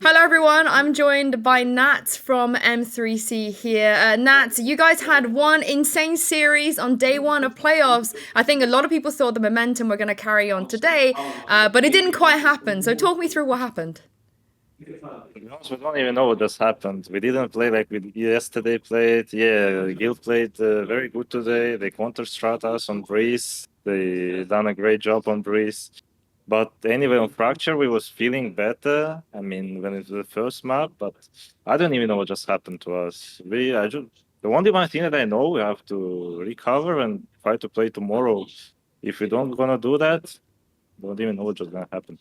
Hello everyone, I'm joined by Nats from M3C here. Nats, you guys had one insane series on day one of playoffs. I think a lot of people thought the momentum were going to carry on today, but it didn't quite happen. So talk me through what happened. To be honest, we don't even know what just happened. We didn't play like we yesterday played. Yeah, Guild played very good today. They counter-strat us on Breeze. They done a great job on Breeze. But anyway, on Fracture, we was feeling better. I mean, when it's the first map, but I don't even know what just happened to us. The only one thing that I know, we have to recover and try to play tomorrow. If we don't gonna do that, don't even know what's just gonna happen.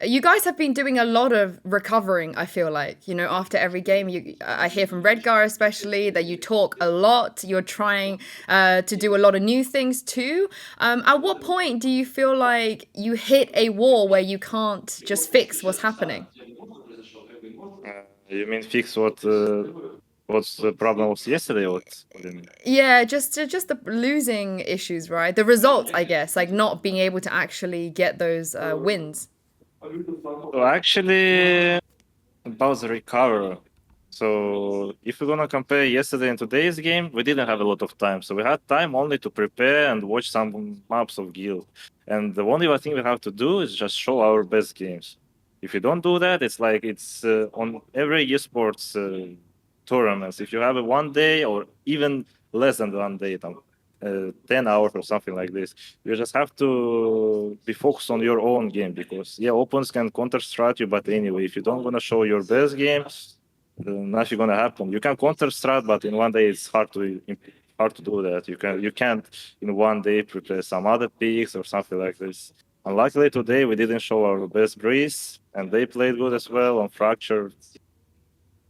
You guys have been doing a lot of recovering, I feel like. After every game, I hear from Redgar especially that you talk a lot. You're trying to do a lot of new things too. At what point do you feel like you hit a wall where you can't just fix what's happening? You mean fix what's the problem was yesterday? What do you mean? Yeah, just the losing issues, right? The results, I guess, like not being able to actually get those wins. So actually, about the recover. So if we're gonna compare yesterday and today's game, we didn't have a lot of time. So we had time only to prepare and watch some maps of Guild. And the only thing we have to do is just show our best games. If you don't do that, it's like it's on every esports tournaments. If you have a 1 day or even less than 1 day, 10 hours or something like this, you just have to be focused on your own game because yeah, opponents can counter strat you, but anyway, if you don't want to show your best game, nothing gonna happen. You can counter strat, but in 1 day it's hard to do that. You can't in 1 day prepare some other picks or something like this. Unluckily today we didn't show our best breeze, and they played good as well on fracture.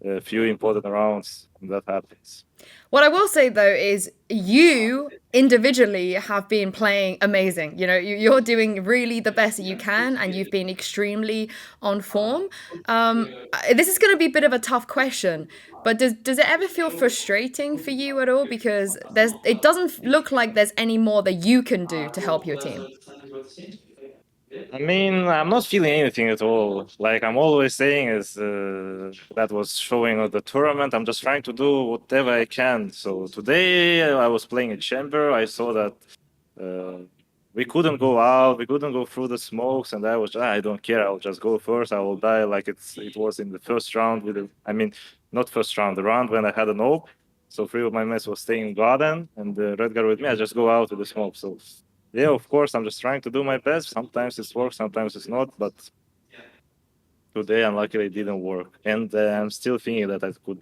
A few important rounds, and that happens. What I will say though is you individually have been playing amazing. You're doing really the best that you can, and you've been extremely on form. This is going to be a bit of a tough question, but does it ever feel frustrating for you at all? Because it doesn't look like there's any more that you can do to help your team. I mean, I'm not feeling anything at all. Like I'm always saying, is that was showing at the tournament. I'm just trying to do whatever I can. So today I was playing a chamber. I saw that uh, we couldn't go out. We couldn't go through the smokes, and I was, I don't care. I'll just go first. I will die like it was in the first round with. I mean, not first round. The round when I had an op. So three of my mates was staying in garden, and the red guard with me. I just go out with the smoke. So yeah, of course, I'm just trying to do my best. Sometimes it works, sometimes it's not. But today, unluckily, it didn't work. And I'm still thinking that I could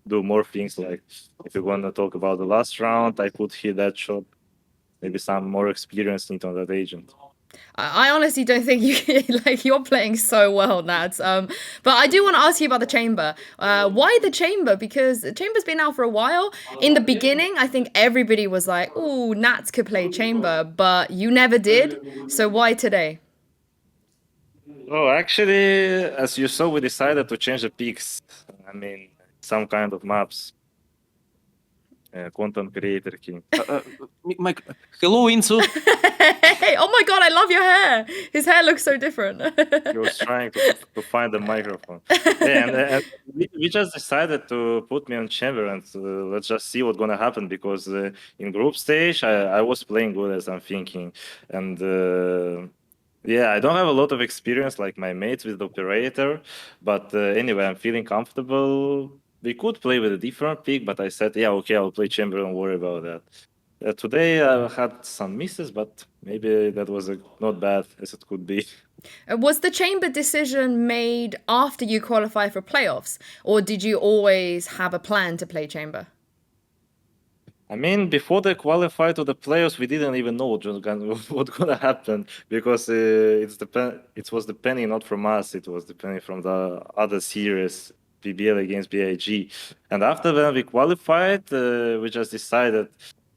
do more things. Like if you want to talk about the last round, I could hit that shot. Maybe some more experience need on that agent. I honestly don't think you like you're playing so well, Nads. But I do want to ask you about the chamber. Why the chamber? Because the chamber's been out for a while. In the beginning, I think everybody was like, "Ooh, Nats could play chamber," but you never did. So why today? Oh, actually, as you saw, we decided to change the peaks. I mean, some kind of maps. Content creator king. Mike, hello, Insu. Hey, oh my god, I love your hair. His hair looks so different. He was trying to find the microphone. Yeah, and we just decided to put me on chamber and let's just see what's gonna happen because in group stage I was playing good as I'm thinking, and yeah, I don't have a lot of experience like my mates with the operator, but anyway, I'm feeling comfortable. We could play with a different pick, but I said, yeah, okay, I'll play chamber. Don't worry about that. Today I had some misses, but maybe that was not bad as it could be. Was the chamber decision made after you qualified for playoffs, or did you always have a plan to play chamber? I mean, before they qualified to the playoffs, we didn't even know what's gonna happen because it was depending not from us, it was depending from the other series, PBL against BIG. And after when we qualified, we just decided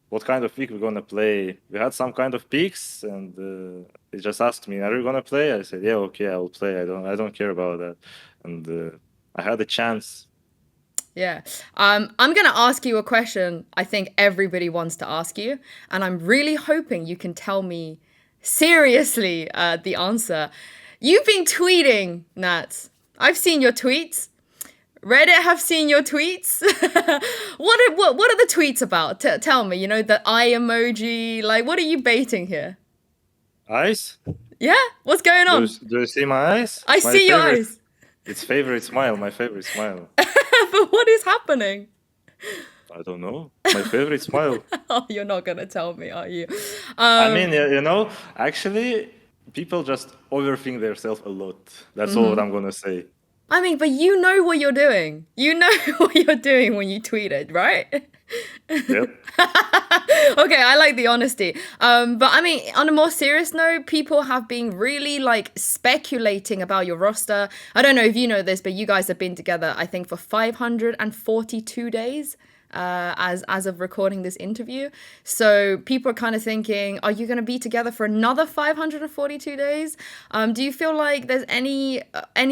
what kind of pick we're gonna play. We had some kind of picks, and they just asked me, "Are you gonna play?" I said, "Yeah, okay, I will play. I don't care about that." And I had a chance. Yeah. I'm going to ask you a question I think everybody wants to ask you, and I'm really hoping you can tell me seriously the answer. You've been tweeting, Nats, I've seen your tweets. Reddit have seen your tweets. what are the tweets about? Tell me. You know, the eye emoji. Like, what are you baiting here? Eyes? Yeah, what's going Do on? you see my eyes? I It's my see your favorite. eyes. It's favorite smile. My favorite smile. But what is happening? I don't know. My favorite smile. Oh, you're not gonna tell me, are you? I mean, you know, actually, people just overthink themselves a lot. That's all what I'm gonna say. I mean, but you know what you're doing. You know what you're doing when you tweet it, right? Yep. Okay, I like the honesty. But I mean, on a more serious note, people have been really like speculating about your roster. I don't know if you know this, but you guys have been together, I think, for 542 days. As of recording this interview. So people are kind of thinking, are you going to be together for another 542 days? Do you feel like there's any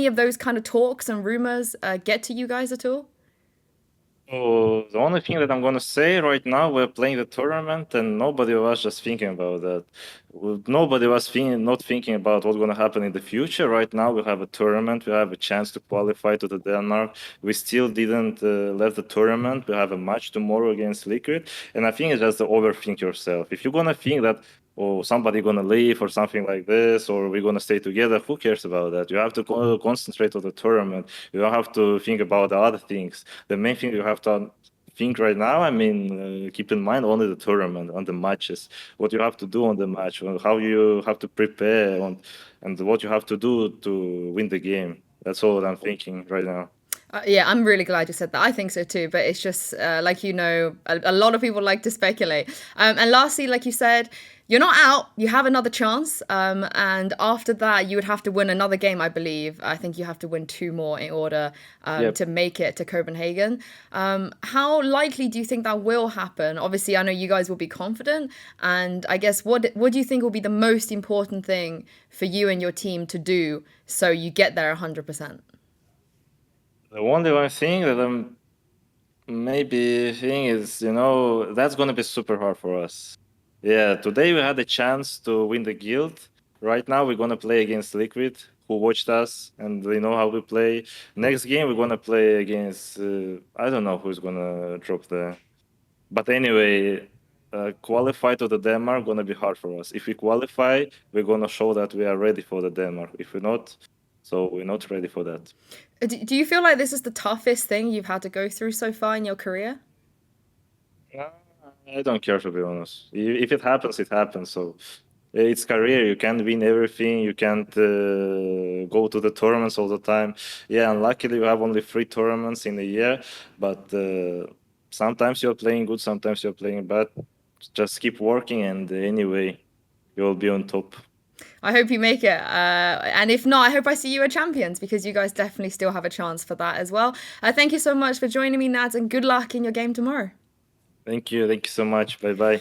of those kind of talks and rumors get to you guys at all? So the only thing that I'm gonna say right now, we're playing the tournament, and nobody was just thinking about that. Nobody was not thinking about what's gonna happen in the future. Right now, we have a tournament. We have a chance to qualify to the Denmark. We still didn't left the tournament. We have a match tomorrow against Liquid, and I think it's just to overthink yourself. If you're gonna think that, oh, somebody gonna leave or something like this, or we're gonna stay together, who cares about that? You have to concentrate on the tournament. You don't have to think about the other things. The main thing you have to think right now, I mean, keep in mind only the tournament, on the matches, what you have to do on the match, how you have to prepare, and what you have to do to win the game. That's all I'm thinking right now. Yeah, I'm really glad you said that. I think so too, but it's just like you know, a lot of people like to speculate. And lastly, like you said, you're not out. You have another chance, and after that, you would have to win another game. I believe. I think you have to win 2 more in order Yep. to make it to Copenhagen. How likely do you think that will happen? Obviously, I know you guys will be confident, and I guess what do you think will be the most important thing for you and your team to do so you get there 100%? The only one thing that I'm maybe thing is, you know, that's gonna be super hard for us. Yeah, today we had a chance to win the guild. Right now we're gonna play against Liquid, who watched us and they know how we play. Next game we're gonna play against I don't know who's gonna drop there. But anyway, qualify to the Denmark gonna be hard for us. If we qualify, we're gonna show that we are ready for the Denmark. If we're not, so we're not ready for that. Do you feel like this is the toughest thing you've had to go through so far in your career? Uh, I don't care, to be honest. If it happens, it happens. So it's career. You can't win everything. You can't go to the tournaments all the time. Yeah, and luckily you have only 3 tournaments in a year. But sometimes you're playing good, sometimes you're playing bad. Just keep working, and anyway, you'll be on top. I hope you make it. And if not, I hope I see you at Champions because you guys definitely still have a chance for that as well. Thank you so much for joining me, Nads, and good luck in your game tomorrow. Thank you. Thank you so much. Bye bye.